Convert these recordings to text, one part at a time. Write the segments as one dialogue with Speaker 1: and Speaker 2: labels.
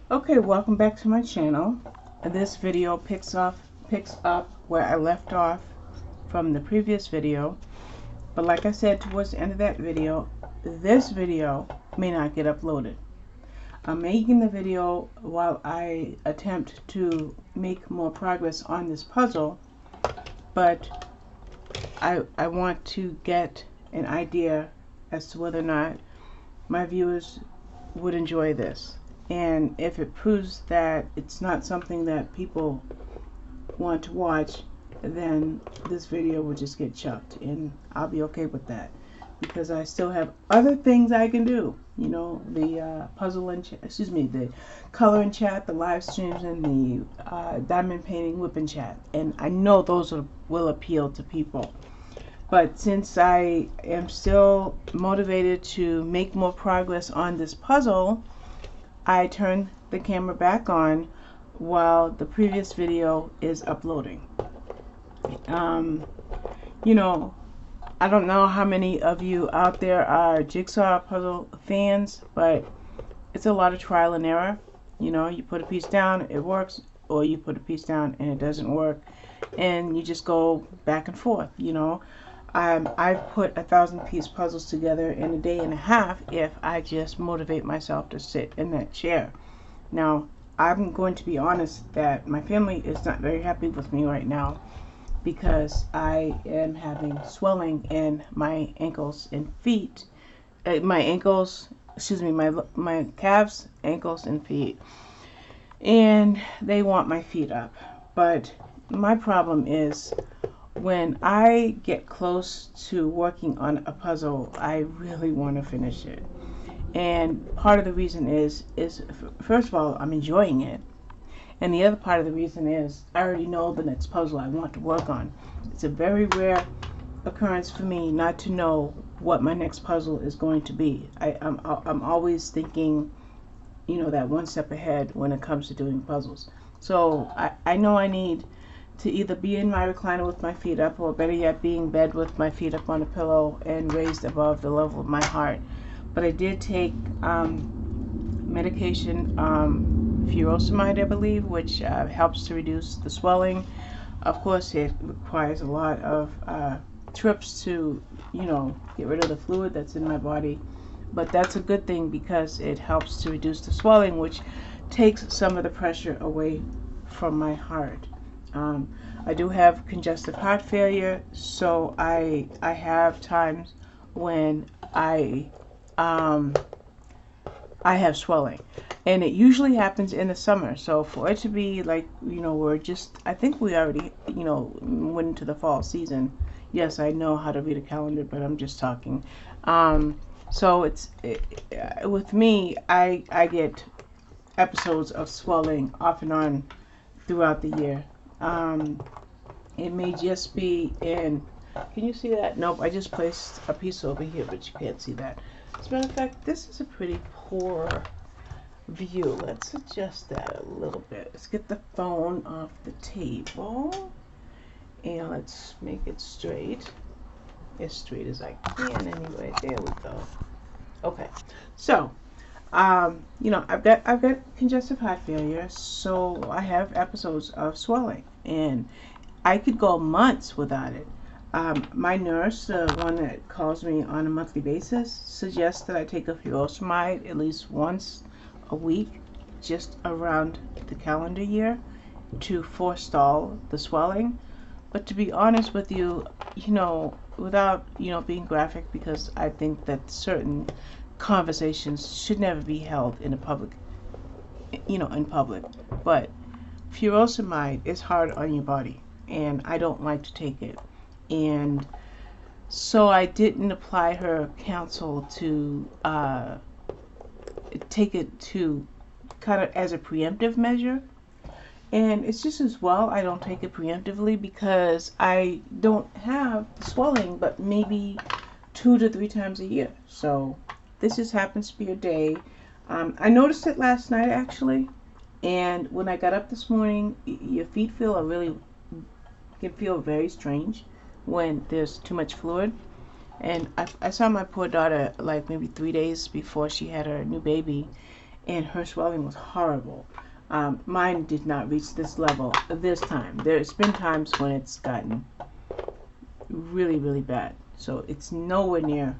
Speaker 1: Okay, welcome back to my channel. This video picks up where I left off from the previous video. But like I said towards the end of that video, this video may not get uploaded. I'm making the video while I attempt to make more progress on this puzzle, but I want to get an idea as to whether or not my viewers would enjoy this. And if it proves that it's not something that people want to watch, then this video will just get chucked, and I'll be okay with that, because I still have other things I can do. You know, the puzzle and the color and chat, the live streams, and the diamond painting whip and chat, and I know those will appeal to people. But since I am still motivated to make more progress on this puzzle, I turn the camera back on while the previous video is uploading. You know, I don't know how many of you out there are jigsaw puzzle fans, but it's a lot of trial and error. You know, you put a piece down, it works, or you put a piece down and it doesn't work, and you just go back and forth, you know. I've put 1,000-piece puzzles together in a day and a half if I just motivate myself to sit in that chair. Now, I'm going to be honest that my family is not very happy with me right now, because I am having swelling in my ankles and feet. My calves, ankles, and feet. And they want my feet up. But my problem is, when I get close to working on a puzzle, I really want to finish it. And part of the reason is first of all, I'm enjoying it. And the other part of the reason is I already know the next puzzle I want to work on. It's a very rare occurrence for me not to know what my next puzzle is going to be. I'm always thinking, you know, that one step ahead when it comes to doing puzzles. So I know I need to either be in my recliner with my feet up, or better yet, be in bed with my feet up on a pillow and raised above the level of my heart. But I did take medication, furosemide, I believe, which helps to reduce the swelling. Of course, it requires a lot of trips to, you know, get rid of the fluid that's in my body. But that's a good thing, because it helps to reduce the swelling, which takes some of the pressure away from my heart. I do have congestive heart failure, so I have times when I have swelling, and it usually happens in the summer. So for it to be like, you know, I think we already, you know, went into the fall season. Yes, I know how to read a calendar, but I'm just talking. So with me, I get episodes of swelling off and on throughout the year. It may just be in, can you see that? Nope, I just placed a piece over here, but you can't see that. As a matter of fact, this is a pretty poor view. Let's adjust that a little bit. Let's get the phone off the table, and let's make it straight. As straight as I can anyway. There we go. Okay, so you know, I've got congestive heart failure, so I have episodes of swelling, and I could go months without it. My nurse, the one that calls me on a monthly basis, suggests that I take a furosemide at least once a week, just around the calendar year, to forestall the swelling. But to be honest with you, you know, without, you know, being graphic, because I think that certain conversations should never be held in a public, you know, in public. But furosemide is hard on your body, and I don't like to take it. And so I didn't apply her counsel to take it to kind of as a preemptive measure. And it's just as well I don't take it preemptively, because I don't have swelling but maybe 2 to 3 times a year. So this just happens to be a day. I noticed it last night, actually, and when I got up this morning, your feet can feel very strange when there's too much fluid. And I saw my poor daughter like maybe 3 days before she had her new baby, and her swelling was horrible. Mine did not reach this level this time. There's been times when it's gotten really, really bad. So it's nowhere near,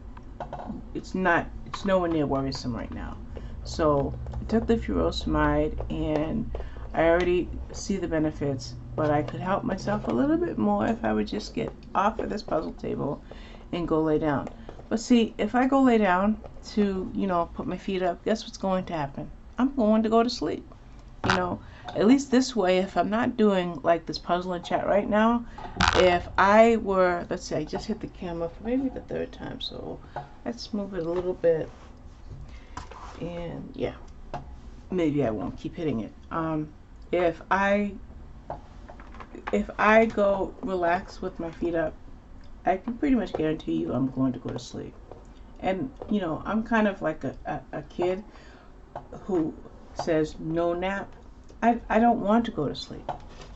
Speaker 1: it's nowhere near worrisome right now. So I took the furosemide and I already see the benefits, but I could help myself a little bit more if I would just get off of this puzzle table and go lay down. But see, if I go lay down to, put my feet up, guess what's going to happen? I'm going to go to sleep. At least this way, if I'm not doing like this puzzle and chat right now, if I were, let's see, I just hit the camera for maybe the third time, so let's move it a little bit. And yeah, maybe I won't keep hitting it. If I go relax with my feet up, I can pretty much guarantee you I'm going to go to sleep. And I'm kind of like a kid who says no nap. I don't want to go to sleep.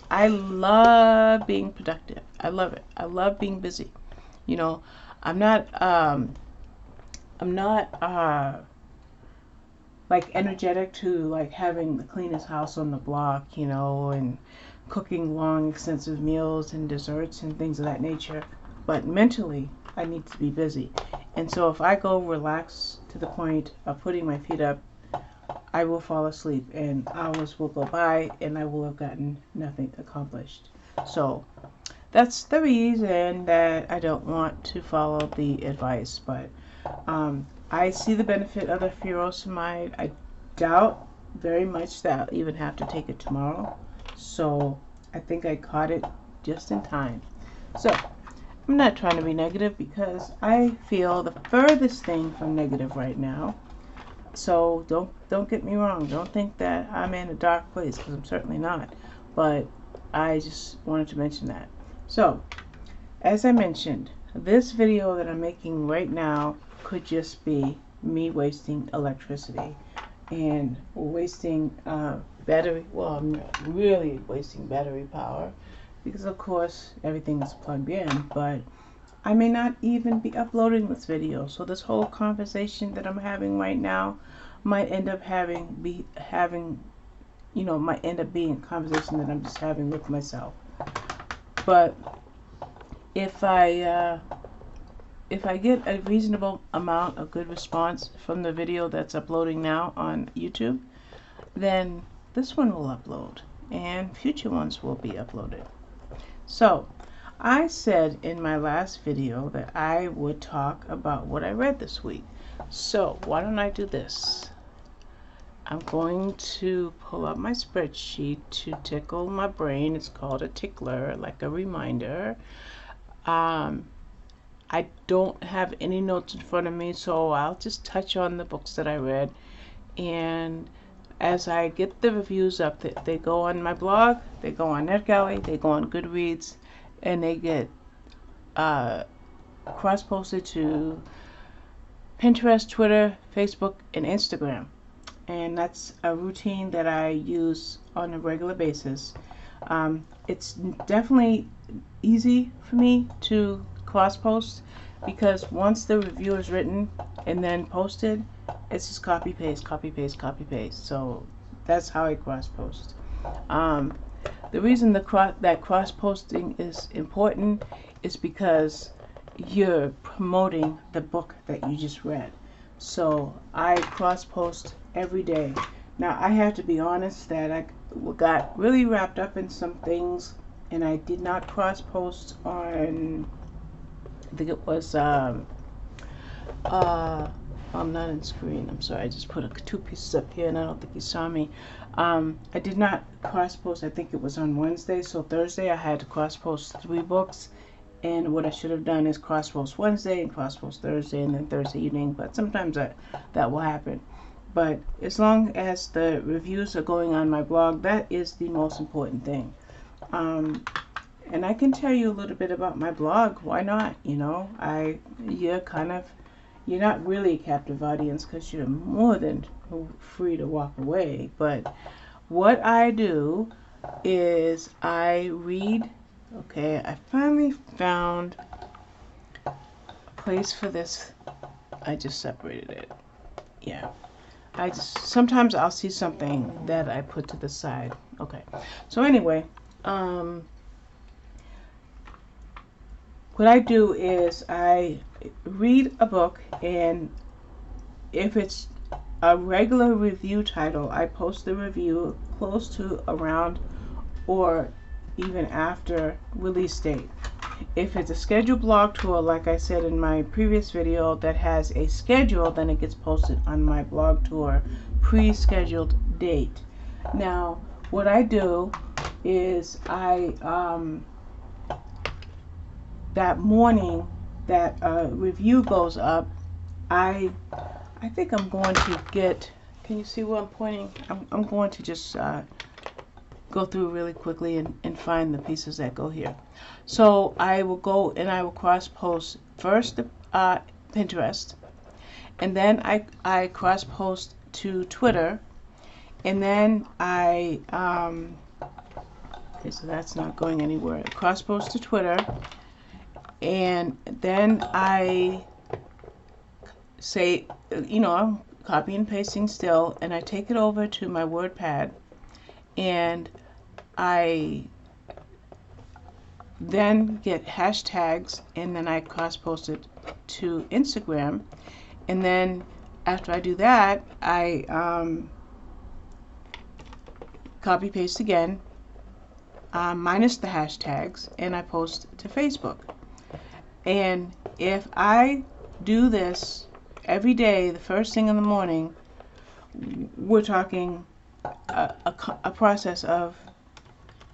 Speaker 1: I love being productive. I love it. I love being busy. I'm not like energetic to like having the cleanest house on the block, and cooking long extensive meals and desserts and things of that nature. But mentally, I need to be busy. And so if I go relax to the point of putting my feet up, I will fall asleep and hours will go by and I will have gotten nothing accomplished. So that's the reason that I don't want to follow the advice. But I see the benefit of the furosemide. I doubt very much that I'll even have to take it tomorrow. So I think I caught it just in time. So I'm not trying to be negative because I feel the furthest thing from negative right now. So don't get me wrong. Don't think that I'm in a dark place, because I'm certainly not. But I just wanted to mention that. So, as I mentioned, this video that I'm making right now could just be me wasting electricity and wasting battery. Well, I'm really wasting battery power because, of course, everything is plugged in. But I may not even be uploading this video, so this whole conversation that I'm having right now might end up being a conversation that I'm just having with myself. But if I get a reasonable amount of good response from the video that's uploading now on YouTube, then this one will upload and future ones will be uploaded. So I said in my last video that I would talk about what I read this week. So why don't I do this? I'm going to pull up my spreadsheet to tickle my brain. It's called a tickler, like a reminder. I don't have any notes in front of me, so I'll just touch on the books that I read. And as I get the reviews up, they go on my blog, they go on NetGalley, they go on Goodreads, and they get cross-posted to Pinterest, Twitter, Facebook, and Instagram. And that's a routine that I use on a regular basis. It's definitely easy for me to cross-post because once the review is written and then posted, it's just copy paste, copy paste, copy paste. So that's how I cross-post. The reason that cross-posting is important is because you're promoting the book that you just read. So I cross-post every day. Now I have to be honest that I got really wrapped up in some things and I did not cross-post on, I think it was, I'm not in screen, I'm sorry, I just put two pieces up here and I don't think you saw me. I did not cross-post, I think it was on Wednesday, so Thursday I had to cross-post 3 books, and what I should have done is cross-post Wednesday and cross-post Thursday and then Thursday evening, but sometimes that will happen. But as long as the reviews are going on my blog, that is the most important thing. And I can tell you a little bit about my blog. Why not? You're not really a captive audience because you're more than free to walk away. But what I do is I read. Okay, I finally found a place for this. I just separated it. Yeah. sometimes I'll see something that I put to the side. Okay, so anyway, what I do is I read a book, and if it's a regular review title, I post the review close to, around, or even after release date. If it's a scheduled blog tour, like I said in my previous video, that has a schedule, then it gets posted on my blog tour pre-scheduled date. Now, what I do is that morning that a review goes up, I think I'm going to get, can you see where I'm pointing? I'm going to just go through really quickly and find the pieces that go here. So I will go and I will cross post first Pinterest, and then I cross post to Twitter, and then okay, so that's not going anywhere. Cross post to Twitter, and then I say, I'm copy and pasting still, and I take it over to my WordPad, and I then get hashtags, and then I cross post it to Instagram, and then after I do that, I copy paste again, minus the hashtags, and I post to Facebook. And if I do this every day, the first thing in the morning, we're talking a process of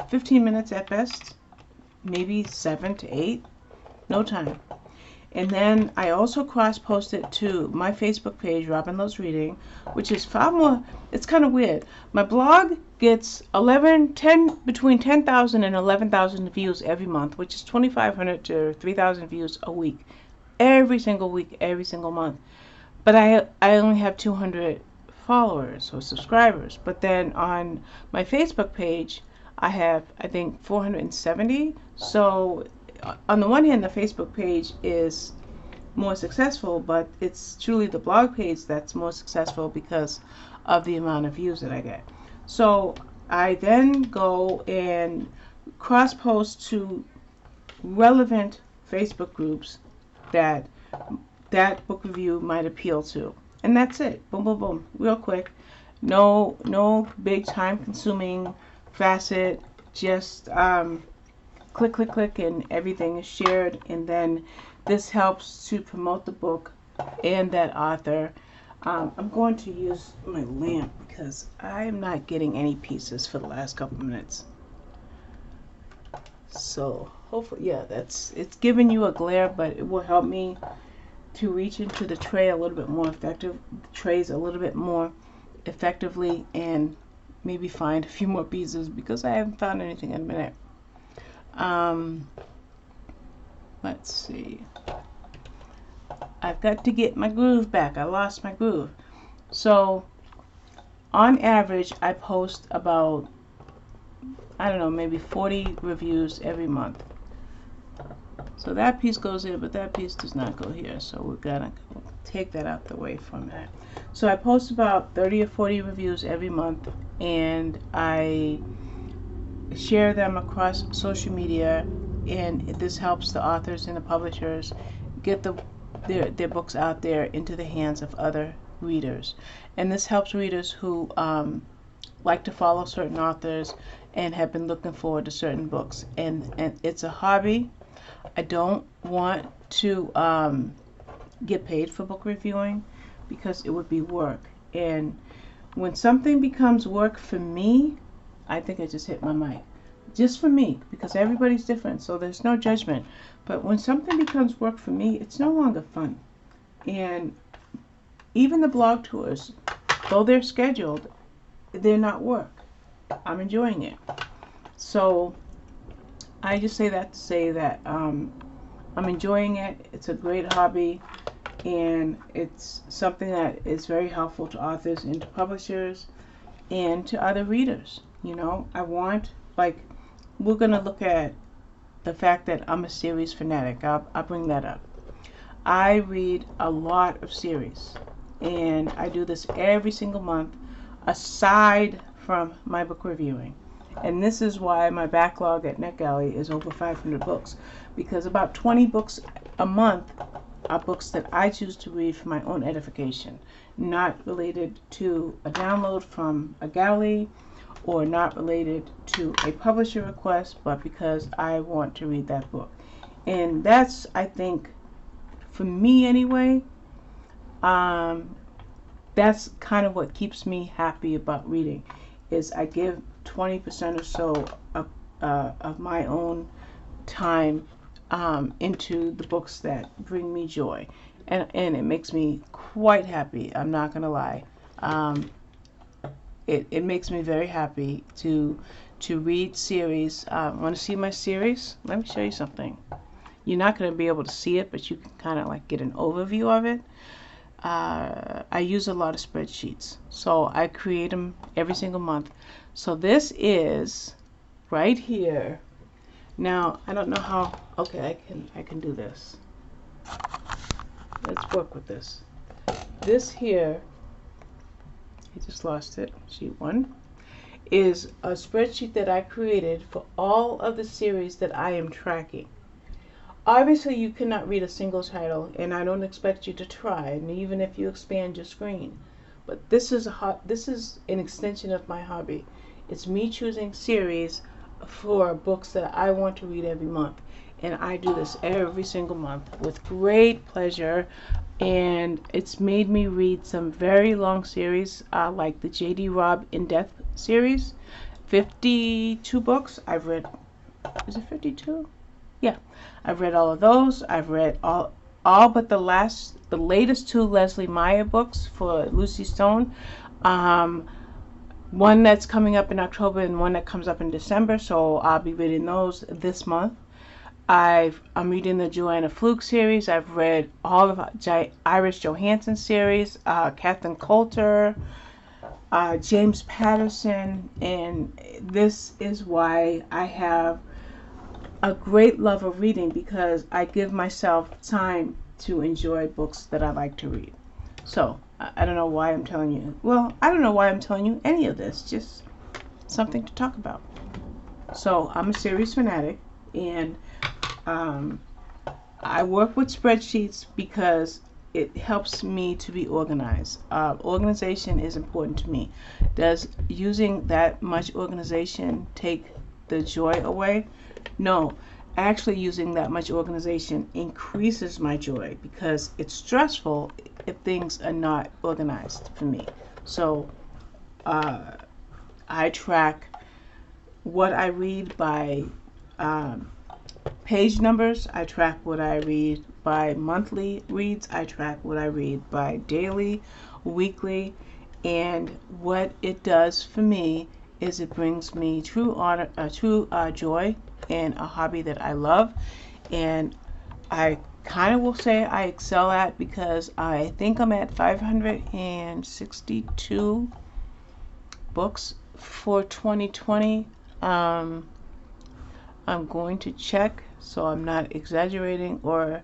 Speaker 1: 15 minutes at best, maybe 7 to 8, no time. And then I also cross post it to my Facebook page, Robin Loves Reading, which is far more, it's kind of weird. My blog gets between 10,000 and 11,000 views every month, which is 2,500 to 3,000 views a week, every single week, every single month. But I only have 200 followers or subscribers. But then on my Facebook page, I have, I think, 470. So on the one hand, the Facebook page is more successful, but it's truly the blog page that's more successful because of the amount of views that I get. So I then go and cross post to relevant Facebook groups that book review might appeal to. And that's it. Boom, boom, boom. Real quick. No big time consuming facet. Just click, click, click, and everything is shared. And then this helps to promote the book and that author. I'm going to use my lamp because I'm not getting any pieces for the last couple minutes. So hopefully, yeah, it's giving you a glare, but it will help me to reach into the tray a little bit more effectively, and maybe find a few more pieces because I haven't found anything in a minute. Let's see. I've got to get my groove back. I lost my groove. So on average, I post about, I don't know, maybe 40 reviews every month. So that piece goes here, but that piece does not go here. So we're gonna take that out the way from that. So I post about 30 or 40 reviews every month, and I share them across social media, and this helps the authors and the publishers get their books out there into the hands of other readers. And this helps readers who like to follow certain authors and have been looking forward to certain books. And it's a hobby. I don't want to get paid for book reviewing because it would be work. And when something becomes work for me, I think I just hit my mic. Just for me, because everybody's different, so there's no judgment. But when something becomes work for me, it's no longer fun. And even the blog tours, though they're scheduled, they're not work. I'm enjoying it. So I just say that to say that I'm enjoying it. It's a great hobby, and it's something that is very helpful to authors and to publishers and to other readers. I want, like, we're going to look at the fact that I'm a series fanatic. I'll bring that up. I read a lot of series. and I do this every single month aside from my book reviewing. And this is why my backlog at NetGalley is over 500 books, because about 20 books a month are books that I choose to read for my own edification, not related to a download from a galley or not related to a publisher request, but because I want to read that book. And that's, I think, for me anyway, that's kind of what keeps me happy about reading, is I give 20% or so of my own time into the books that bring me joy, and it makes me quite happy. I'm not gonna lie. It makes me very happy to read series. Want to see my series? Let me show you something. You're not going to be able to see it, but you can kind of like get an overview of it. I use a lot of spreadsheets, so I create them every single month. So this is right here. Now I don't know how. Okay, I can do this. Let's work with this. This here, I just lost it. Sheet 1 is a spreadsheet that I created for all of the series that I am tracking. Obviously, you cannot read a single title, and I don't expect you to try, and even if you expand your screen. But this is an extension of my hobby. It's me choosing series for books that I want to read every month, and I do this every single month with great pleasure. And it's made me read some very long series, like the J.D. Robb In Depth series, 52 books. I've read. Is it 52? Yeah, I've read all of those. I've read all but the latest 2 Leslie Meyer books for Lucy Stone. One that's coming up in October and one that comes up in December. So I'll be reading those this month. I'm reading the Joanna Fluke series. I've read all of Iris Johansson series, Kathleen Coulter, James Patterson, and this is why I have a great love of reading, because I give myself time to enjoy books that I like to read. So I don't know why I'm telling you. Well, I don't know why I'm telling you any of this. Just something to talk about. So I'm a series fanatic, and I work with spreadsheets because it helps me to be organized. Organization is important to me. Does using that much organization take the joy away? No, actually using that much organization increases my joy, because it's stressful if things are not organized for me. So I track what I read by page numbers. I track what I read by monthly reads. I track what I read by daily, weekly, and what it does for me is it brings me true joy in a hobby that I love, and I kind of will say I excel at, because I think I'm at 562 books for 2020. I'm going to check so I'm not exaggerating or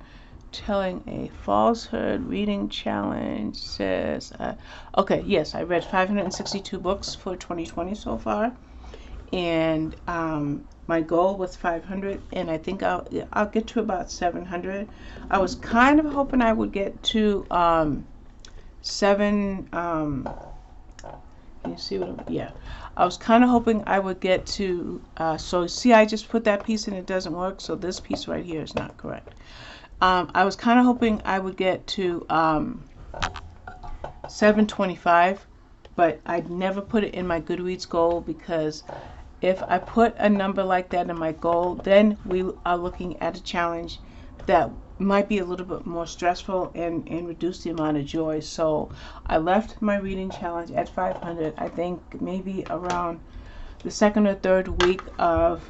Speaker 1: telling a falsehood. Reading challenge says, okay, yes, I read 562 books for 2020 so far, and my goal was 500, and I think I'll get to about 700. I was kind of hoping I would get to 7. Can you see what yeah, I was kind of hoping I would get to so see, I just put that piece and it doesn't work, so this piece right here is not correct. I was kind of hoping I would get to 725, but I'd never put it in my Goodreads goal, because if I put a number like that in my goal, then we are looking at a challenge that might be a little bit more stressful and reduce the amount of joy. So I left my reading challenge at 500. I think maybe around the second or third week of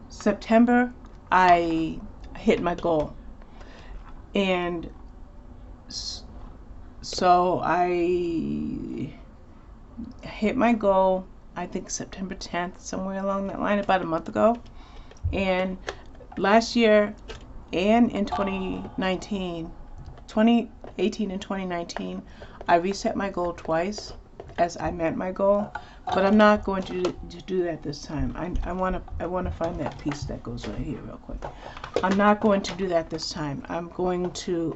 Speaker 1: September, I hit my goal, and so I hit my goal, I think September 10th, somewhere along that line, about a month ago. And last year and in 2018 and 2019, I reset my goal twice as I met my goal, but I'm not going to do that this time. I want to find that piece that goes right here real quick. I'm not going to do that this time. I'm going to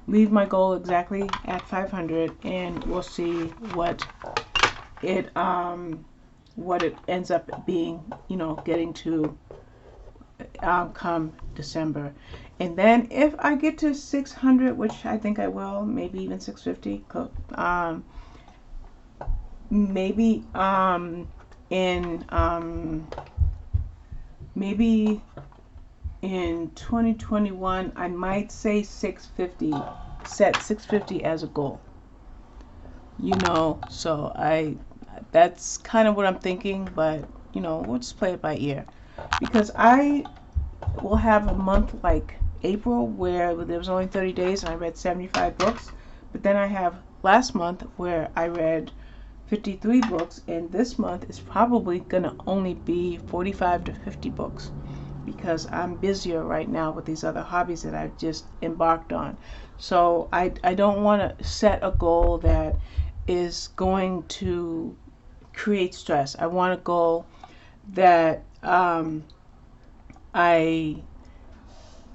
Speaker 1: leave my goal exactly at 500, and we'll see what it ends up being, getting to come December. And then if I get to 600, which I think I will, maybe even 650, maybe in 2021 I might say 650, set 650 as a goal, so that's kind of what I'm thinking, but we'll just play it by ear, because I will have a month like April where there was only 30 days and I read 75 books, but then I have last month where I read 53 books, and this month is probably gonna only be 45 to 50 books because I'm busier right now with these other hobbies that I've just embarked on. So I don't want to set a goal that is going to create stress. I want a goal that I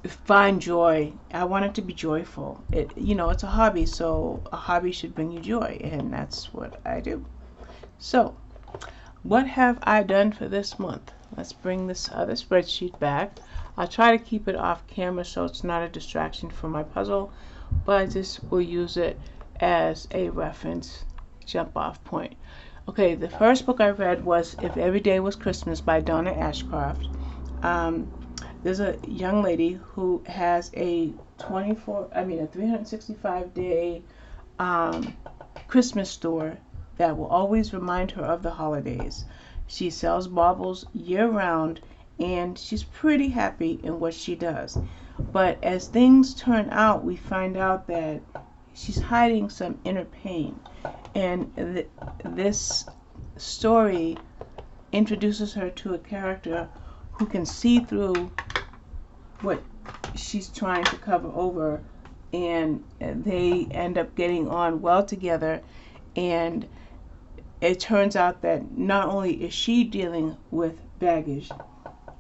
Speaker 1: find joy. I want it to be joyful. It's a hobby, so a hobby should bring you joy, and that's what I do. So, what have I done for this month? Let's bring this other spreadsheet back. I'll try to keep it off camera so it's not a distraction for my puzzle, but I just will use it as a reference jump off point. Okay, the first book I read was If Every Day Was Christmas by Donna Ashcroft. There's a young lady who has a 365-day Christmas store that will always remind her of the holidays. She sells baubles year-round, and she's pretty happy in what she does. But as things turn out, we find out that she's hiding some inner pain. And this story introduces her to a character who can see through what she's trying to cover over, and they end up getting on well together. And it turns out that not only is she dealing with baggage,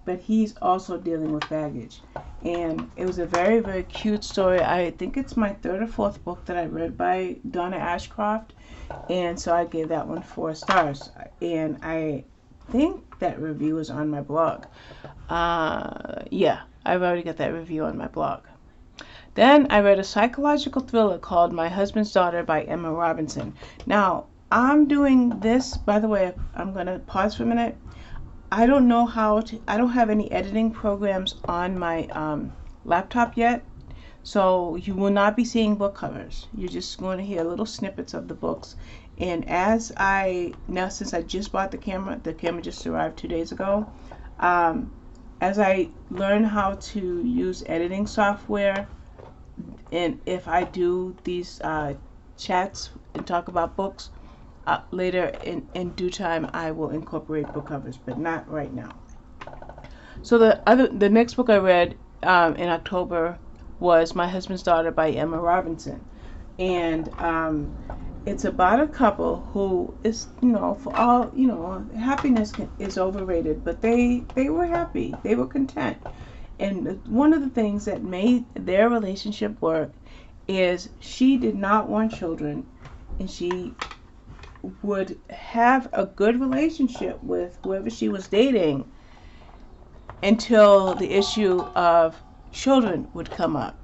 Speaker 1: but he's also dealing with baggage. And it was a very, very cute story. I think it's my third or fourth book that I read by Donna Ashcroft, and so I gave that one 4 stars. And I think that review is on my blog. Yeah, I've already got that review on my blog. Then I read a psychological thriller called My Husband's Daughter by Emma Robinson. Now, I'm doing this, by the way, I'm going to pause for a minute. I don't have any editing programs on my laptop yet, so you will not be seeing book covers. You're just going to hear little snippets of the books. And since I just bought the camera just arrived 2 days ago, as I learn how to use editing software, and if I do these chats and talk about books, later in due time I will incorporate book covers, but not right now. So the next book I read in October was My Husband's Daughter by Emma Robinson, and it's about a couple who is, for all, happiness is overrated, but they were happy, they were content. And one of the things that made their relationship work is she did not want children, and she would have a good relationship with whoever she was dating until the issue of children would come up,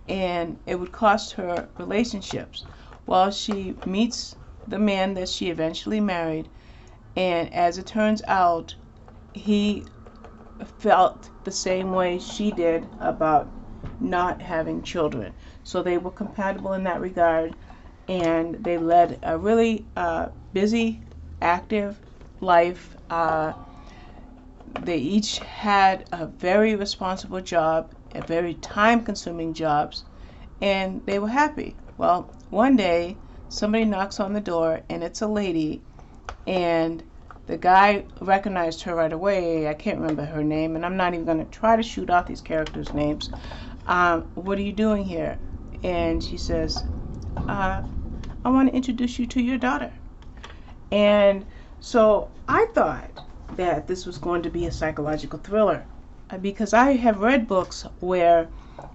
Speaker 1: and it would cost her relationships. Well, she meets the man that she eventually married, and as it turns out, he felt the same way she did about not having children. So they were compatible in that regard, and they led a really busy, active life. They each had a very responsible job, a very time-consuming jobs, and they were happy. Well, one day, somebody knocks on the door, and it's a lady, and The guy recognized her right away. I can't remember her name, and I'm not even going to try to shoot out these characters' names. What are you doing here? And she says, I want to introduce you to your daughter. And so I thought that this was going to be a psychological thriller, because I have read books where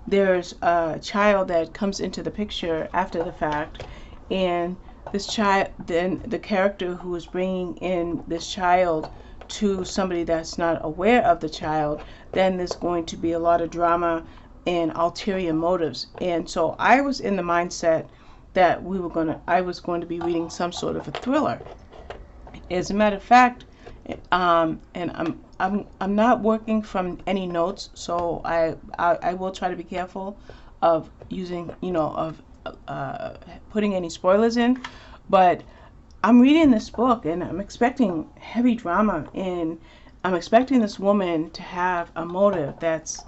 Speaker 1: there's a child that comes into the picture after the fact, and this child, then the character who is bringing in this child to somebody that's not aware of the child, then there's going to be a lot of drama and ulterior motives. And so I was in the mindset that I was going to be reading some sort of a thriller. As a matter of fact, and I'm not working from any notes, so I will try to be careful of using, of putting any spoilers in. But I'm reading this book and I'm expecting heavy drama, and I'm expecting this woman to have a motive that's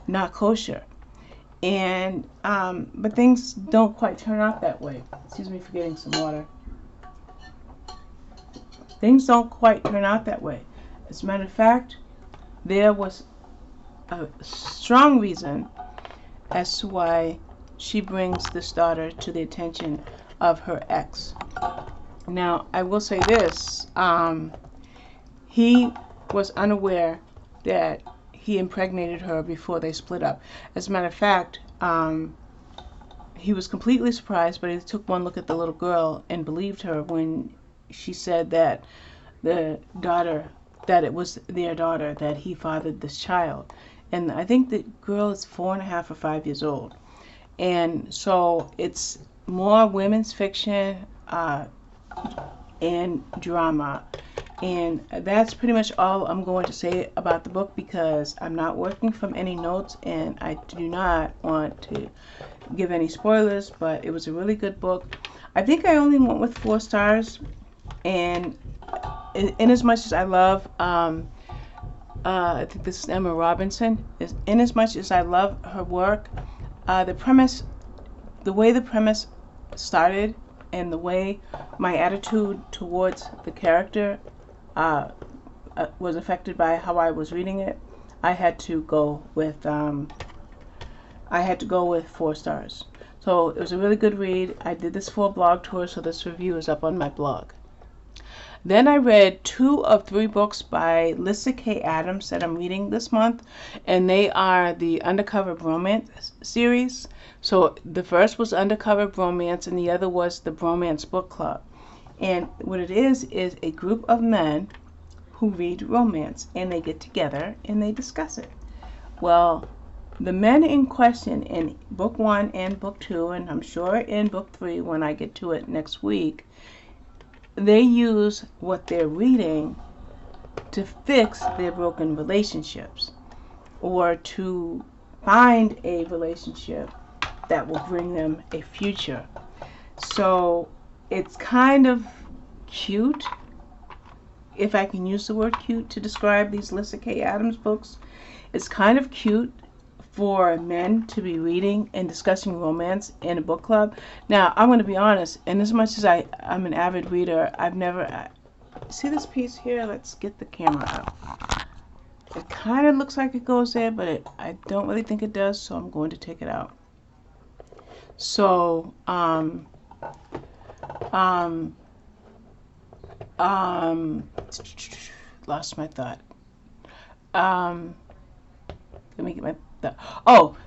Speaker 1: not kosher. And but things don't quite turn out that way. Excuse me for getting some water. Things don't quite turn out that way. As a matter of fact, there was a strong reason as to why she brings this daughter to the attention of her ex. Now, I will say this. He was unaware that he impregnated her before they split up. As a matter of fact, he was completely surprised, but he took one look at the little girl and believed her when she said that it was their daughter, that he fathered this child. And I think the girl is 4.5 or 5 years old. And so it's more women's fiction and drama. And that's pretty much all I'm going to say about the book, because I'm not working from any notes and I do not want to give any spoilers, but it was a really good book. I think I only went with 4 stars, and in as much as I love I think this is Emma Robinson, in as much as I love her work, the way the premise started and the way my attitude towards the character was affected by how I was reading it, I had to go with 4 stars. So it was a really good read. I did this for a blog tour, so this review is up on my blog. Then I read 2 of 3 books by Lyssa Kay Adams that I'm reading this month, and they are the Undercover Bromance series. So the first was Undercover Bromance, and the other was the Bromance Book Club. And what it is a group of men who read romance, and they get together and they discuss it. Well, the men in question in book 1 and book 2, and I'm sure in book 3 when I get to it next week, they use what they're reading to fix their broken relationships, or to find a relationship that will bring them a future. So it's kind of cute, if I can use the word cute to describe these Lyssa Kay Adams books. It's kind of cute for men to be reading and discussing romance in a book club. Now, I'm going to be honest, and as much as I'm an avid reader, I've never... see this piece here? Let's get the camera up. It kind of looks like it goes there, but I don't really think it does, so I'm going to take it out. So, lost my thought. Let me get my...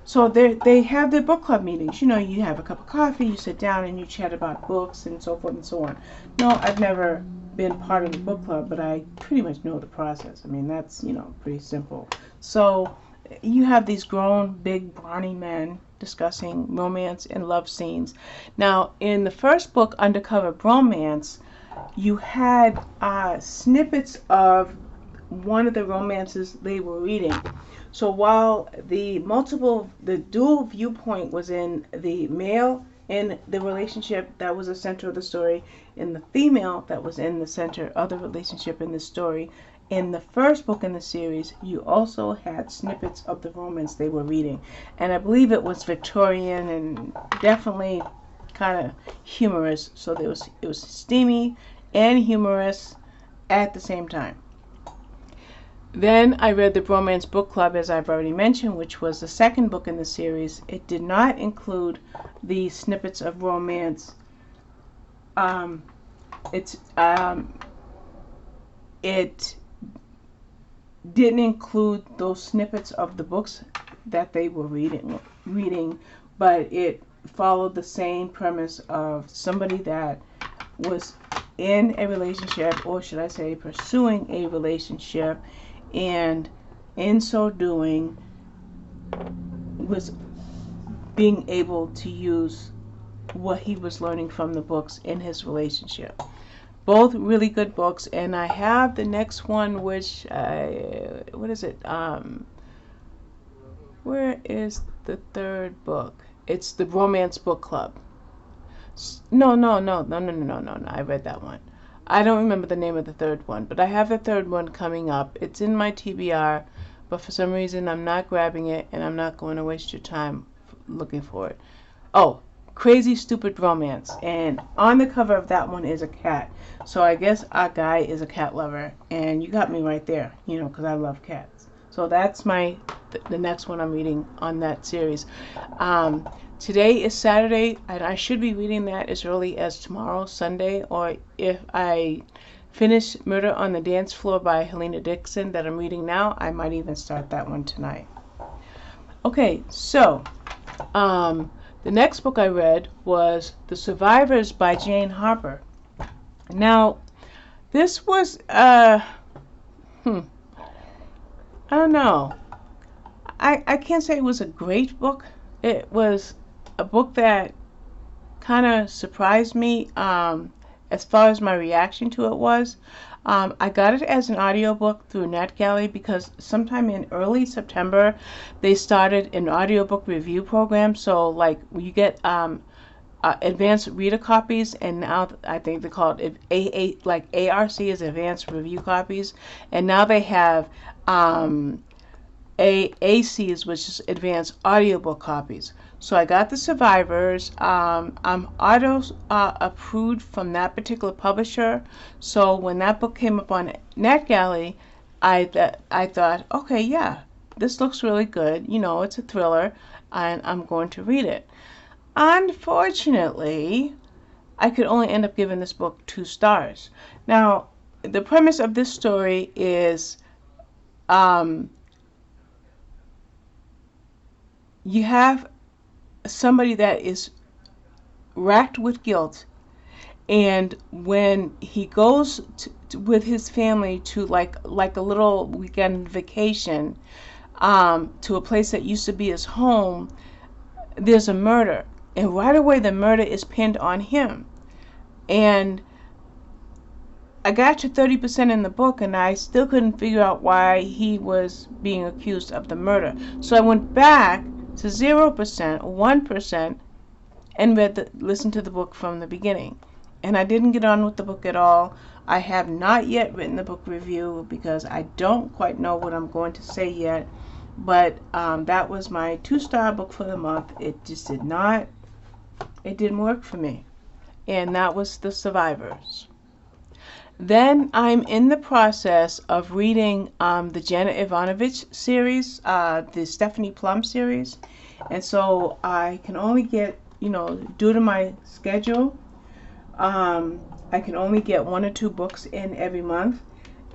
Speaker 1: so they have their book club meetings. You have a cup of coffee, you sit down and you chat about books and so forth and so on. No, I've never been part of the book club, but I pretty much know the process. I mean, that's, pretty simple. So you have these grown, big, brawny men discussing romance and love scenes. Now, in the first book, Undercover Bromance, you had snippets of one of the romances they were reading. So while the dual viewpoint was in the male in the relationship that was the center of the story, and the female that was in the center of the relationship in the story, in the first book in the series, you also had snippets of the romance they were reading. And I believe it was Victorian and definitely kind of humorous. So it was steamy and humorous, at the same time. Then I read the Bromance Book Club, as I've already mentioned, which was the second book in the series. It did not include the snippets of romance. It didn't include those snippets of the books that they were reading, but it followed the same premise of somebody that was in a relationship, or should I say pursuing a relationship, and in so doing was being able to use what he was learning from the books in his relationship. Both really good books, and I have the next one, which what is it? Where is the third book? It's the Bromance Book Club. No. I read that one. I don't remember the name of the third one, but I have the third one coming up. It's in my TBR, but for some reason I'm not grabbing it, and I'm not going to waste your time looking for it. Oh, Crazy Stupid Romance, and on the cover of that one is a cat. So I guess our guy is a cat lover, and you got me right there, because I love cats. So that's the next one I'm reading on that series. Today is Saturday, and I should be reading that as early as tomorrow, Sunday, or if I finish Murder on the Dance Floor by Helena Dixon that I'm reading now, I might even start that one tonight. Okay, so the next book I read was The Survivors by Jane Harper. Now, this was, I don't know. I can't say it was a great book. It was a book that kind of surprised me as far as my reaction to it was. I got it as an audiobook through NetGalley because sometime in early September they started an audiobook review program. So like you get advanced reader copies, and now I think they call it like ARC is advanced review copies, and now they have ACs, which is advanced audiobook copies. So I got The Survivors. I'm auto approved from that particular publisher. So when that book came up on NetGalley, I thought, okay, yeah, this looks really good. It's a thriller, and I'm going to read it. Unfortunately, I could only end up giving this book 2 stars. Now, the premise of this story is you have somebody that is racked with guilt, and when he goes with his family to like a little weekend vacation to a place that used to be his home, there's a murder, and right away the murder is pinned on him. And I got to 30% in the book, and I still couldn't figure out why he was being accused of the murder. So I went back to 0%, 1%, and listened to the book from the beginning. And I didn't get on with the book at all. I have not yet written the book review because I don't quite know what I'm going to say yet. But that was my 2-star book for the month. It just didn't work for me. And that was The Survivors. Then I'm in the process of reading the Janet Evanovich series, the Stephanie Plum series. And so I can only get, due to my schedule, I can only get 1 or 2 books in every month.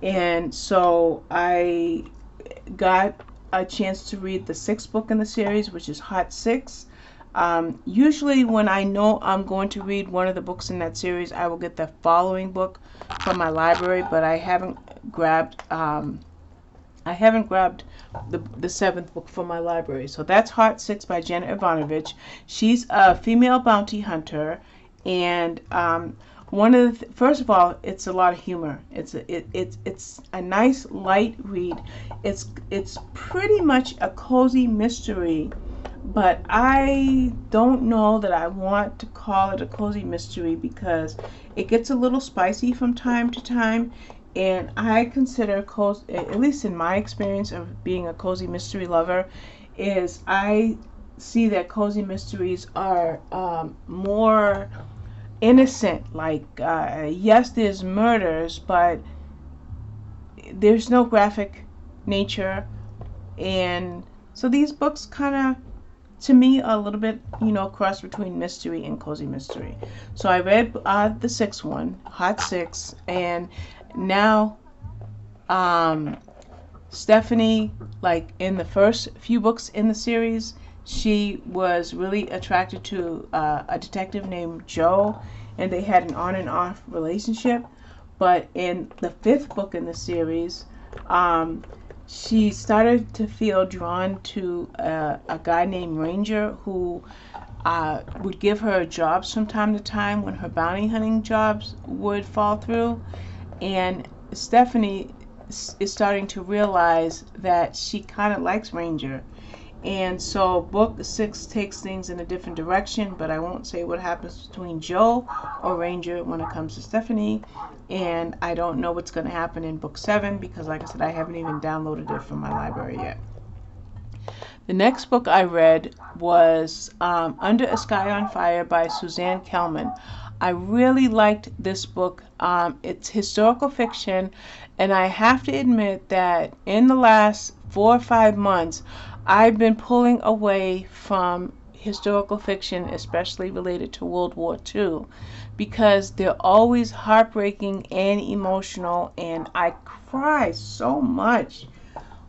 Speaker 1: And so I got a chance to read the 6th book in the series, which is Hot 6. Usually when I know I'm going to read one of the books in that series, I will get the following book from my library, but I haven't grabbed the 7th book from my library. So that's Hot 6 by Janet Evanovich. She's a female bounty hunter, and first of all, it's a lot of humor. It's a nice light read. It's pretty much a cozy mystery, but I don't know that I want to call it a cozy mystery because it gets a little spicy from time to time. And I consider cozy, at least in my experience of being a cozy mystery lover, is I see that cozy mysteries are more innocent. Like, yes, there's murders, but there's no graphic nature, and so these books kind of, to me, are a little bit, cross between mystery and cozy mystery. So I read the sixth one, Hot Six, and now Stephanie, like in the first few books in the series, she was really attracted to a detective named Joe, and they had an on and off relationship. But in the fifth book in the series, she started to feel drawn to a guy named Ranger who would give her jobs from time to time when her bounty hunting jobs would fall through. And Stephanie is starting to realize that she kind of likes Ranger. And so book 6 takes things in a different direction, but I won't say what happens between Joe or Ranger when it comes to Stephanie. And I don't know what's going to happen in book 7 because, like I said, I haven't even downloaded it from my library yet. The next book I read was Under a Sky on Fire by Suzanne Kelman. I really liked this book. It's historical fiction, and I have to admit that in the last 4 or 5 months, I've been pulling away from historical fiction, especially related to World War II, because they're always heartbreaking and emotional, and I cry so much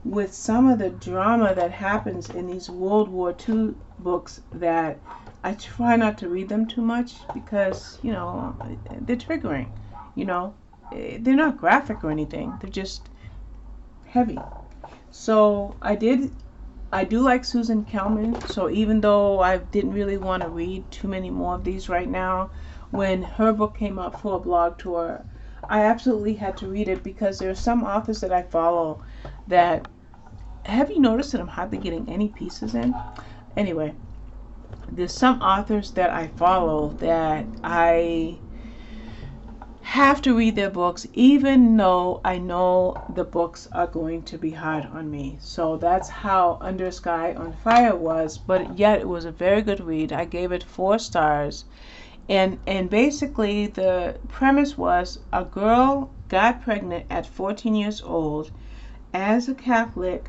Speaker 1: with some of the drama that happens in these World War II books that I try not to read them too much because, they're triggering, They're not graphic or anything. They're just heavy. So I do like Susan Kelman. So even though I didn't really want to read too many more of these right now, when her book came up for a blog tour, I absolutely had to read it because there are some authors that I follow that, have you noticed that I'm hardly getting any pieces in? Anyway, there's some authors that I follow that I have to read their books even though I know the books are going to be hard on me. So that's how Under Sky on Fire was, but yet it was a very good read. I gave it 4 stars. And basically the premise was a girl got pregnant at 14 years old. As a Catholic,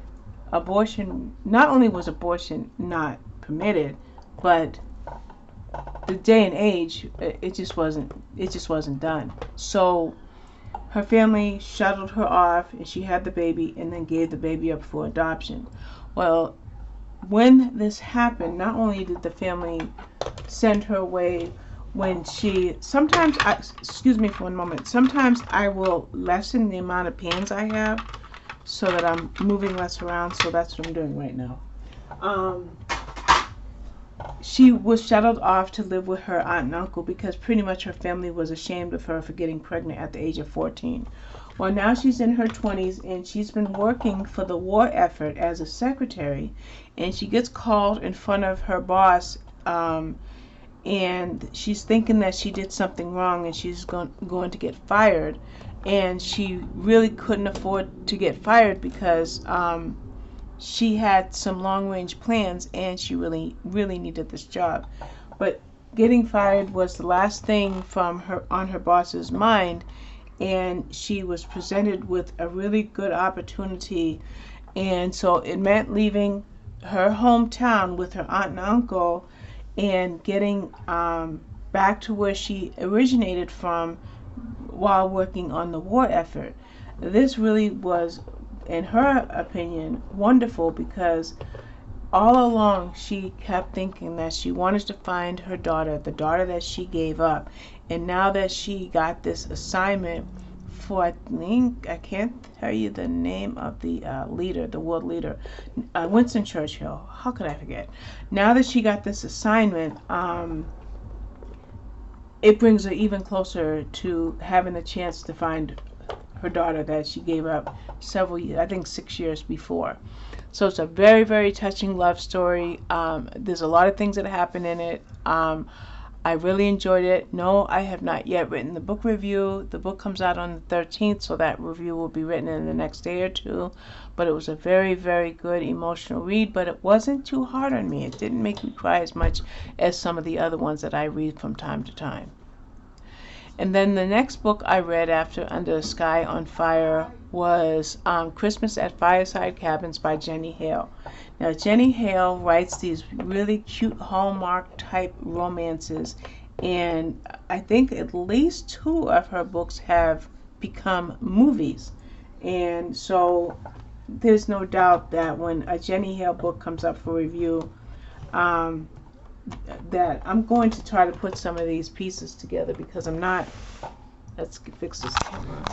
Speaker 1: abortion, not only was abortion not permitted, but the day and age, it just wasn't done. So her family shuttled her off, and she had the baby and then gave the baby up for adoption. Well, when this happened, not only did the family send her away, when excuse me for one moment, sometimes I will lessen the amount of pans I have so that I'm moving less around, so that's what I'm doing right now. She was shuttled off to live with her aunt and uncle because pretty much her family was ashamed of her for getting pregnant at the age of 14. Well, now she's in her 20s and she's been working for the war effort as a secretary, and she gets called in front of her boss, and she's thinking that she did something wrong and she's going to get fired, and she really couldn't afford to get fired because she had some long-range plans and she really needed this job. But getting fired was the last thing on her boss's mind, and she was presented with a really good opportunity, and so it meant leaving her hometown with her aunt and uncle and getting back to where she originated from while working on the war effort. This really was, in her opinion, wonderful because all along she kept thinking that she wanted to find her daughter, the daughter that she gave up. And now that she got this assignment for, I think, I can't tell you the name of the leader, the world leader, Winston Churchill. How could I forget? Now that she got this assignment, it brings her even closer to having the chance to find her daughter that she gave up several years, I think 6 years before. So it's a very, very touching love story. There's a lot of things that happen in it. I really enjoyed it. No, I have not yet written the book review. The book comes out on the 13th, so that review will be written in the next day or two. But it was a very, very good emotional read, but it wasn't too hard on me. It didn't make me cry as much as some of the other ones that I read from time to time. And then the next book I read after Under the Sky on Fire was Christmas at Fireside Cabins by Jenny Hale. Now, Jenny Hale writes these really cute Hallmark type romances, and I think at least 2 of her books have become movies. And so there's no doubt that when a Jenny Hale book comes up for review, that I'm going to try to put some of these pieces together, because I'm not, let's fix this camera.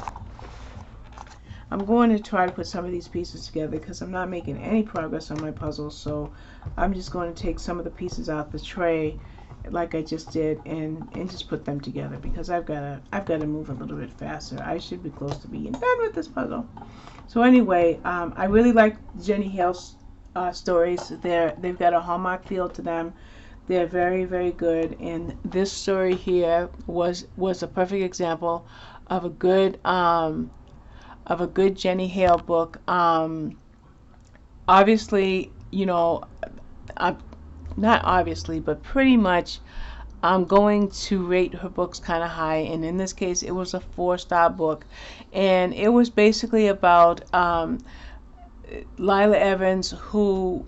Speaker 1: I'm going to try to put some of these pieces together because I'm not making any progress on my puzzle. So I'm just going to take some of the pieces out the tray like I just did and just put them together, because I've got to move a little bit faster. I should be close to being done with this puzzle. So anyway, I really like Jenny Hale's stories. They've got a Hallmark feel to them. They're very, very good, and this story here was a perfect example of a good Jenny Hale book. Obviously, you know, not obviously, but pretty much, I'm going to rate her books kind of high, and in this case, it was a 4-star book, and it was basically about Lila Evans, who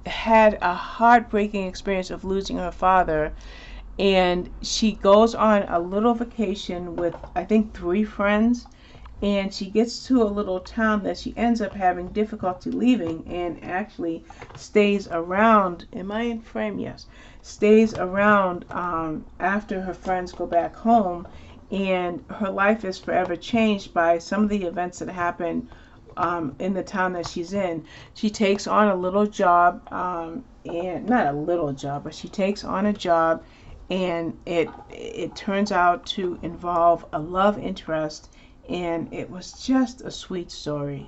Speaker 1: had a heartbreaking experience of losing her father, and she goes on a little vacation with, I think, 3 friends, and she gets to a little town that she ends up having difficulty leaving, and actually stays around. Am I in frame? Yes. Stays around after her friends go back home, and her life is forever changed by some of the events that happen in the town that she's in. She takes on a little job, and not a little job, but she takes on a job, and it turns out to involve a love interest, and it was just a sweet story.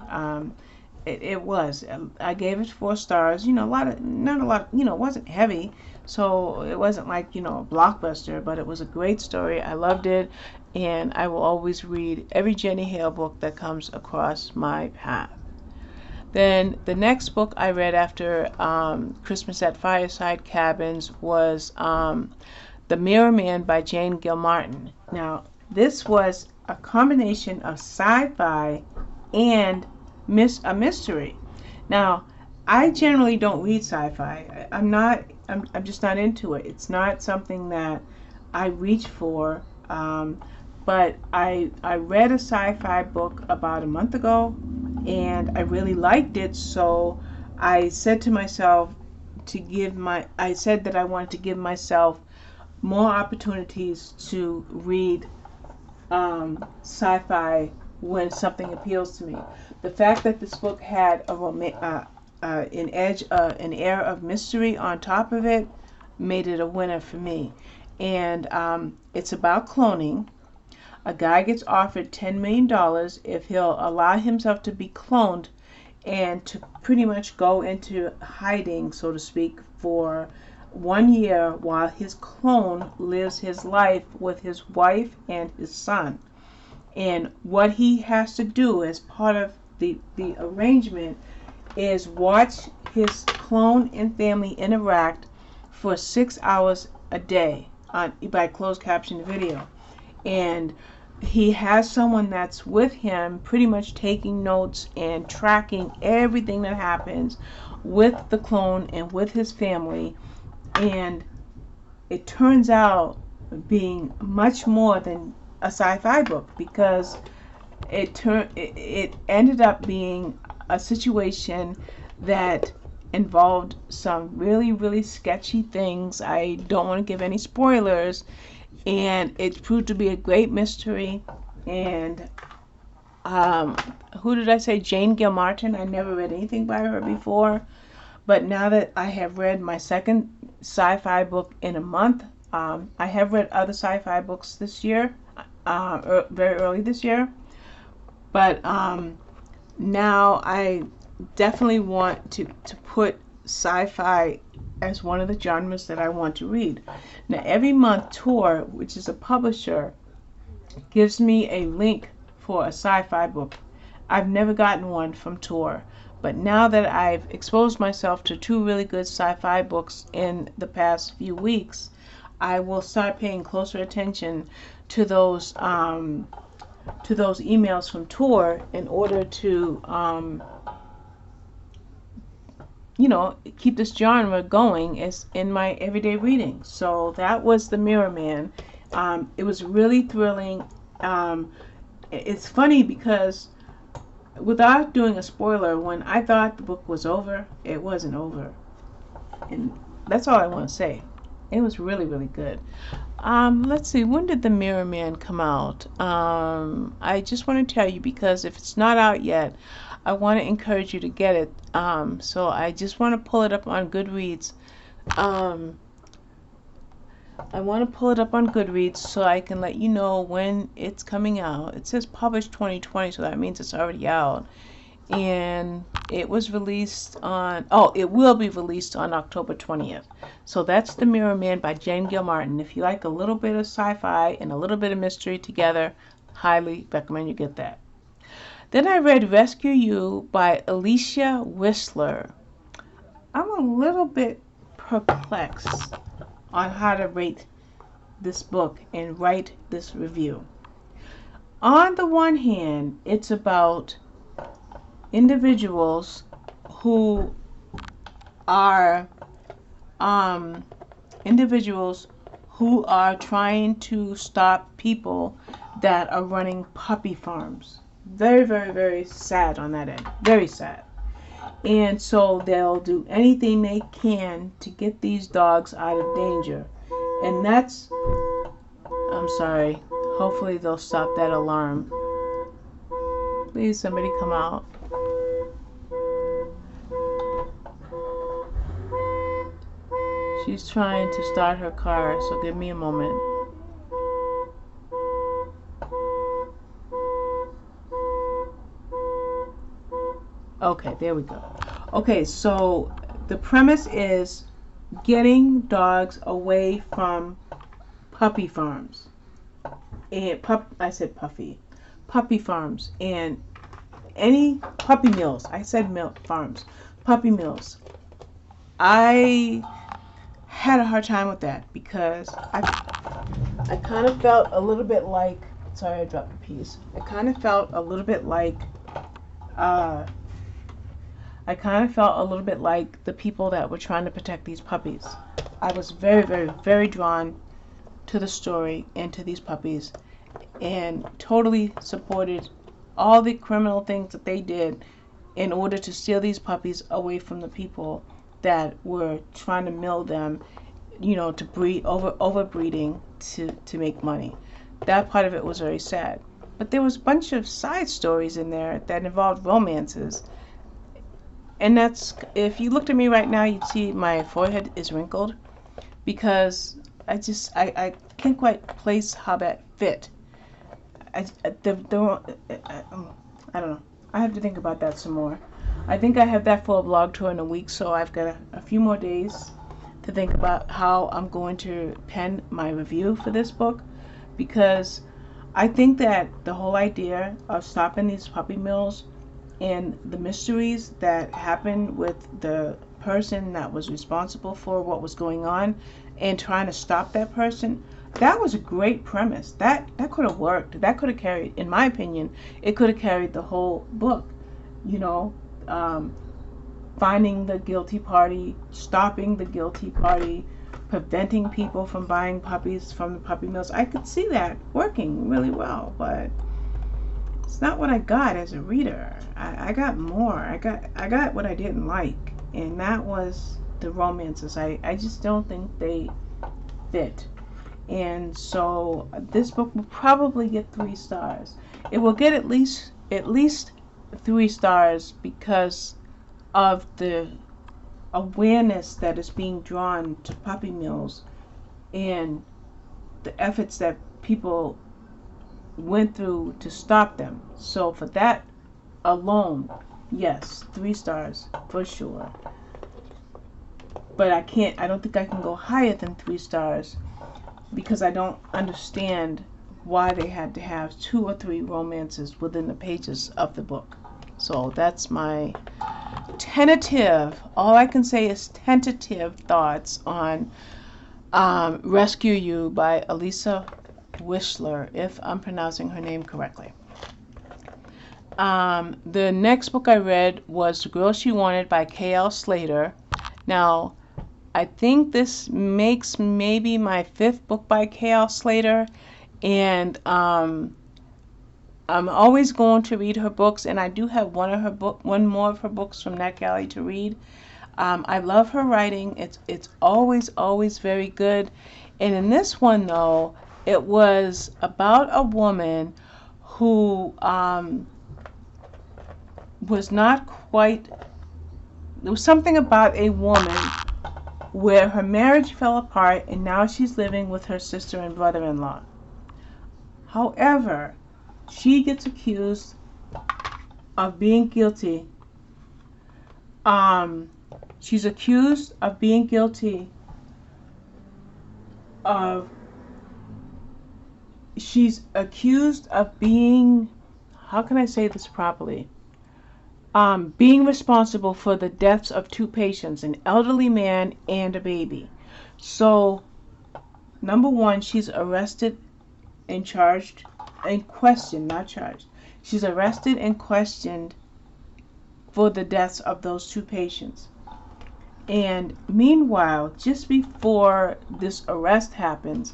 Speaker 1: It was. I gave it 4 stars. You know, not a lot. You know, it wasn't heavy, so it wasn't like, you know, a blockbuster, but it was a great story. I loved it, and I will always read every Jenny Hale book that comes across my path. Then the next book I read after Christmas at Fireside Cabins was The Mirror Man by Jane Gilmartin. Now, this was a combination of sci-fi and a mystery. Now, I generally don't read sci-fi. I'm just not into it. It's not something that I reach for. But I read a sci-fi book about a month ago, and I really liked it. So I said to myself I said that I wanted to give myself more opportunities to read sci-fi when something appeals to me. The fact that this book had an air of mystery on top of it made it a winner for me. And it's about cloning. A guy gets offered $10 million if he'll allow himself to be cloned and to pretty much go into hiding, so to speak, for 1 year while his clone lives his life with his wife and his son. And what he has to do as part of the arrangement is watch his clone and family interact for 6 hours a day by closed caption video. And he has someone that's with him pretty much taking notes and tracking everything that happens with the clone and with his family. And it turns out being much more than a sci-fi book, because it ended up being a situation that involved some really, really sketchy things. I don't want to give any spoilers, and it proved to be a great mystery. And who did I say? Jane Gilmartin. I never read anything by her before, but now that I have read my second sci-fi book in a month, I have read other sci-fi books this year, very early this year, but now I definitely want to put sci-fi as one of the genres that I want to read. Now, every month Tor, which is a publisher, gives me a link for a sci-fi book. I've never gotten one from Tor, but now that I've exposed myself to 2 really good sci-fi books in the past few weeks, I will start paying closer attention to those emails from Tor in order to keep this genre going as in my everyday reading. So that was The Mirror Man. It was really thrilling. It's funny because without doing a spoiler, when I thought the book was over, it wasn't over. And that's all I want to say. It was really, really good. Let's see, when did The Mirror Man come out? I just want to tell you, because if it's not out yet, I want to encourage you to get it. So I just want to pull it up on Goodreads. I want to pull it up on Goodreads so I can let you know when it's coming out. It says published 2020, so that means it's already out. And it was released on, it will be released on October 20th. So that's The Mirror Man by Jane Gilmartin. If you like a little bit of sci-fi and a little bit of mystery together, highly recommend you get that. Then I read Rescue You by Alicia Whistler. I'm a little bit perplexed on how to rate this book and write this review. On the one hand, it's about individuals who are trying to stop people that are running puppy farms. Very, very, very sad on that end. Very sad. And so they'll do anything they can to get these dogs out of danger. And that's, I'm sorry, hopefully they'll stop that alarm. Please, somebody come out. She's trying to start her car, so give me a moment. Okay, there we go. Okay, so the premise is getting dogs away from puppy farms. And puppy farms and any puppy mills. I said farms. Puppy mills. I had a hard time with that because I kind of felt a little bit like, sorry I dropped a piece. I kind of felt a little bit like the people that were trying to protect these puppies. I was very, very, very drawn to the story and to these puppies and totally supported all the criminal things that they did in order to steal these puppies away from the people that were trying to mill them, to breed, overbreeding to make money. That part of it was very sad. But there was a bunch of side stories in there that involved romances. And that's, if you looked at me right now, you'd see my forehead is wrinkled because I can't quite place how that fit. I don't know. I have to think about that some more. I think I have that for a blog tour in a week, so I've got a few more days to think about how I'm going to pen my review for this book, because I think that the whole idea of stopping these puppy mills and the mysteries that happened with the person that was responsible for what was going on and trying to stop that person, that was a great premise. That could have worked. That could have carried, in my opinion, it could have carried the whole book. Finding the guilty party, stopping the guilty party, preventing people from buying puppies from the puppy mills. I could see that working really well, but it's not what I got as a reader. I got more. I got what I didn't like, and that was the romances. I just don't think they fit. And so this book will probably get 3 stars. It will get at least 3 stars because of the awareness that is being drawn to puppy mills and the efforts that people went through to stop them. So for that alone, yes, 3 stars for sure. But I don't think I can go higher than 3 stars because I don't understand why they had to have 2 or 3 romances within the pages of the book. So that's my tentative, all I can say is tentative thoughts on Rescue You by Elisa Wishler, if I'm pronouncing her name correctly. The next book I read was The Girl She Wanted by K.L. Slater. Now, I think this makes maybe my 5th book by K.L. Slater, and I'm always going to read her books, and I do have one more of her books from NetGalley to read. I love her writing. It's always very good. And in this one, though, it was about a woman who was not quite. There was something about a woman where her marriage fell apart, and now she's living with her sister and brother-in-law. However, she gets accused of being guilty. She's accused of being guilty of. She's accused of being. How can I say this properly? Being responsible for the deaths of 2 patients, an elderly man and a baby. So, number one, she's arrested and charged and questioned, not charged. She's arrested and questioned for the deaths of those 2 patients. And meanwhile, just before this arrest happens,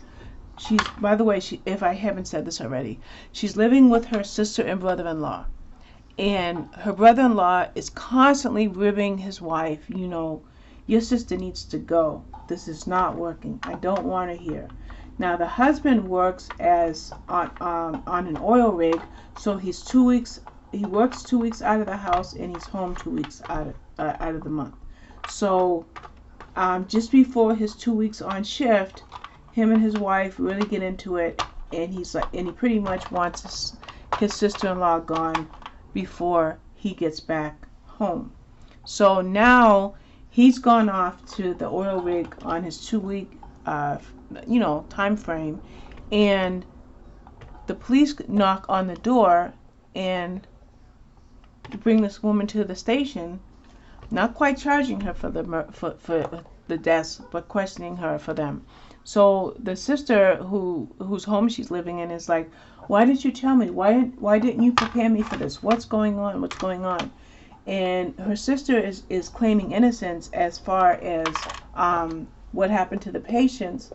Speaker 1: she's, by the way, if I haven't said this already, she's living with her sister and brother-in-law. And her brother-in-law is constantly ribbing his wife, you know, your sister needs to go. This is not working. I don't want her here. Now, the husband works as on an oil rig, so he's 2 weeks. He works 2 weeks out of the house, and he's home 2 weeks out of the month. So, just before his 2 weeks on shift, him and his wife really get into it, and he pretty much wants his sister-in-law gone before he gets back home. So now he's gone off to the oil rig on his 2 week, time frame, and the police knock on the door and bring this woman to the station, not quite charging her for the deaths, but questioning her for them. So the sister whose home she's living in is like, why didn't you tell me? Why didn't you prepare me for this? What's going on? What's going on? And her sister is claiming innocence as far as what happened to the patients.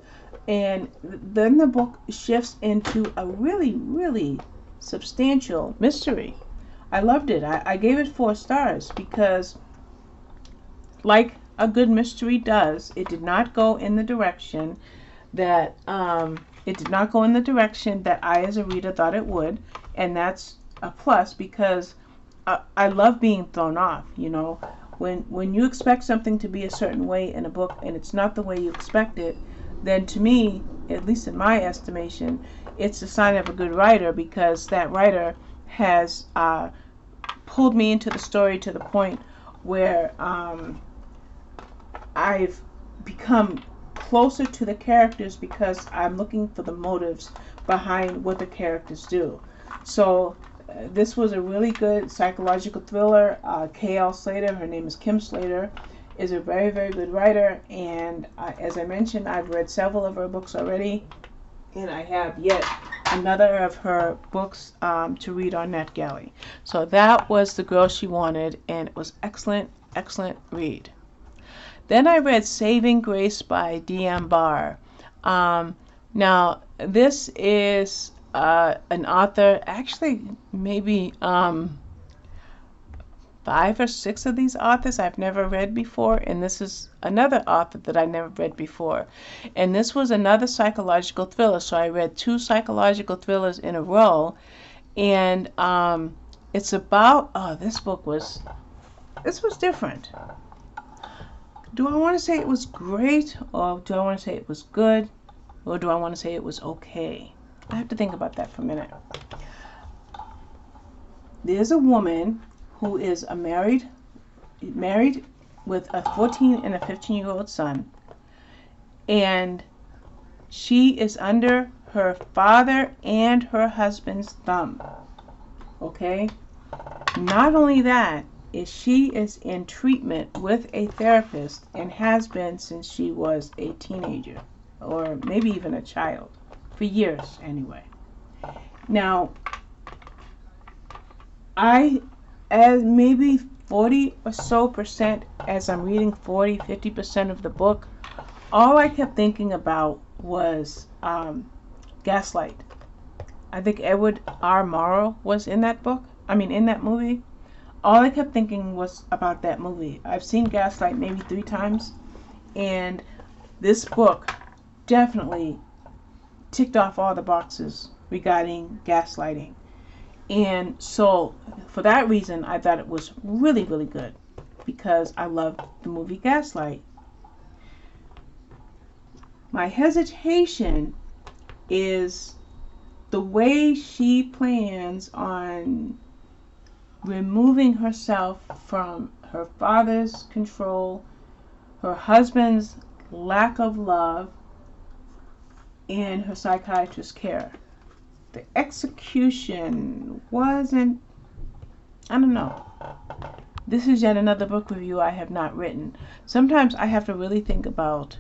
Speaker 1: And then the book shifts into a really, really substantial mystery. I loved it. I gave it 4 stars because, like a good mystery does, it did not go in the direction that I, as a reader, thought it would, and that's a plus because I love being thrown off. You know, when you expect something to be a certain way in a book and it's not the way you expect it, then to me, at least in my estimation, it's a sign of a good writer, because that writer has pulled me into the story to the point where I've become closer to the characters because I'm looking for the motives behind what the characters do. So this was a really good psychological thriller. K.L. Slater, her name is Kim Slater, is a very, very good writer, and as I mentioned, I've read several of her books already, and I have yet another of her books to read on NetGalley. So that was The Girl She Wanted, and it was excellent, excellent read. Then I read Saving Grace by D.M. Barr. Now, this is an author, actually maybe 5 or 6 of these authors I've never read before, and this is another author that I never read before. And this was another psychological thriller, so I read 2 psychological thrillers in a row, and it's about, this was different. Do I want to say it was great, or do I want to say it was good, or do I want to say it was okay? I have to think about that for a minute. There's a woman who is married with a 14 and a 15-year-old son, and she is under her father and her husband's thumb. Okay? Not only that, she is in treatment with a therapist and has been since she was a teenager. or maybe even a child, for years anyway. Now, I, as maybe 40 or so percent, as I'm reading 40-50% of the book, all I kept thinking about was Gaslight. I think Edward R. Murrow was in that book. In that movie. All I kept thinking was about that movie. I've seen Gaslight maybe 3 times, and this book definitely ticked off all the boxes regarding gaslighting. And so, for that reason, I thought it was really, really good, because I loved the movie Gaslight. My hesitation is the way she plans on removing herself from her father's control, her husband's lack of love, and her psychiatrist's care. The execution wasn't, I don't know. This is yet another book review I have not written. Sometimes I have to really think about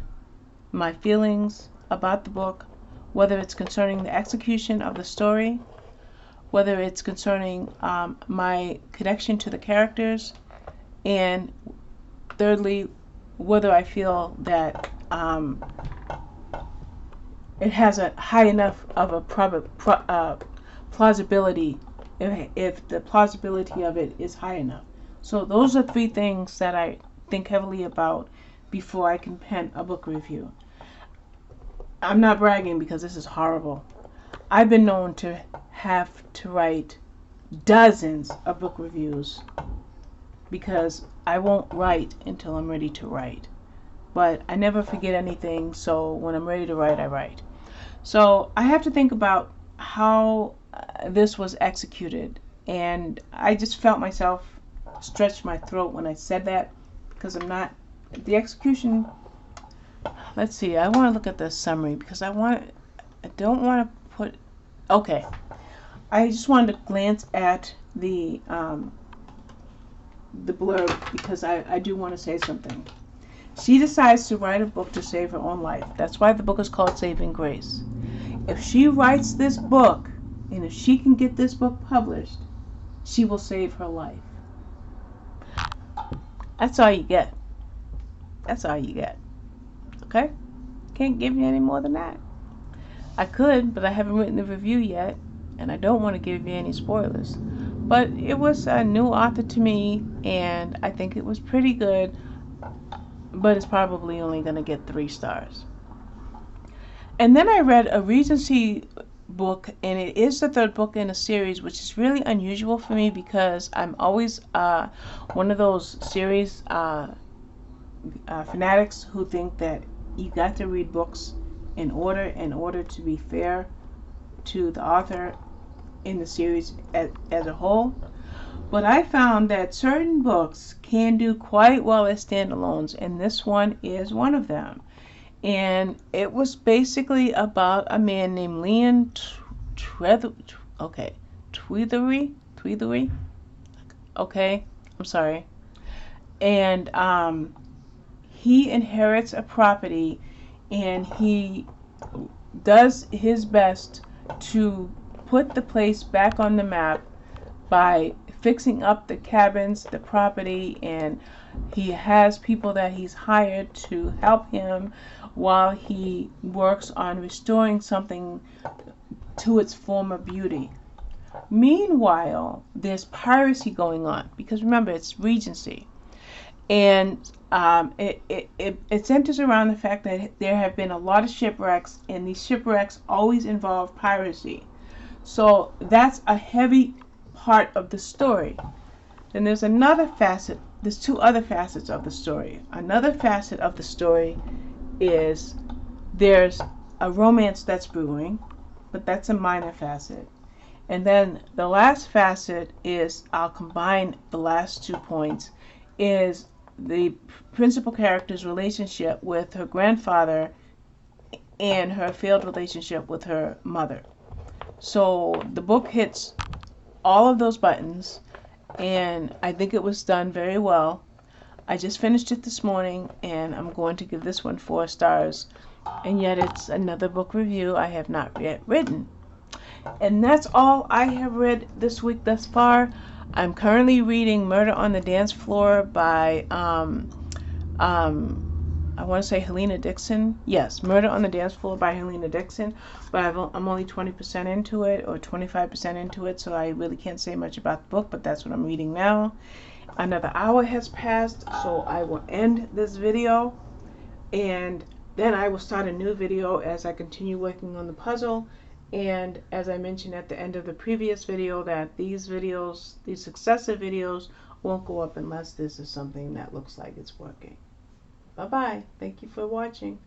Speaker 1: my feelings about the book, whether it's concerning the execution of the story, whether it's concerning my connection to the characters, and thirdly, whether I feel that it has a high enough of a plausibility, if the plausibility of it is high enough. So those are 3 things that I think heavily about before I can pen a book review. I'm not bragging, because this is horrible. I've been known to have to write dozens of book reviews, because I won't write until I'm ready to write. But I never forget anything, so when I'm ready to write, I write. So I have to think about how this was executed, and I just felt myself stretch my throat when I said that, because I'm not, the execution, let's see, I want to look at the summary, because I don't want to put, okay, I just wanted to glance at the blurb, because I do want to say something. She decides to write a book to save her own life. That's why the book is called Saving Grace. If she writes this book, and if she can get this book published, she will save her life. That's all you get. That's all you get. Okay? Can't give you any more than that. I could, but I haven't written the review yet, and I don't want to give you any spoilers. But it was a new author to me, and I think it was pretty good, but it's probably only going to get 3 stars. And then I read a Regency book, and it is the 3rd book in a series, which is really unusual for me, because I'm always one of those series fanatics who think that you got to read books in order to be fair to the author in the series as a whole. But I found that certain books can do quite well as standalones, and this one is one of them. And it was basically about a man named Leon Tweethery. Okay, I'm sorry. And he inherits a property, and he does his best to put the place back on the map by fixing up the cabins, the property, and he has people that he's hired to help him while he works on restoring something to its former beauty. Meanwhile, there's piracy going on, because remember, it's Regency. And it centers around the fact that there have been a lot of shipwrecks, and these shipwrecks always involve piracy. So that's a heavy part of the story. Then there's another facet. There's 2 other facets of the story. Another facet of the story is there's a romance that's brewing, but that's a minor facet. And then the last facet is, I'll combine the last 2 points, is the principal character's relationship with her grandfather and her failed relationship with her mother. So the book hits all of those buttons, and I think it was done very well. I just finished it this morning, and I'm going to give this one 4 stars, and yet it's another book review I have not yet written. And that's all I have read this week thus far. I'm currently reading Murder on the Dance Floor by I want to say Helena Dixon. Yes, Murder on the Dance Floor by Helena Dixon. But I'm only 20% into it, or 25% into it, so I really can't say much about the book, but that's what I'm reading now. Another hour has passed, so I will end this video, and then I will start a new video as I continue working on the puzzle. And as I mentioned at the end of the previous video, that these videos, these successive videos, won't go up unless this is something that looks like it's working. Bye-bye. Thank you for watching.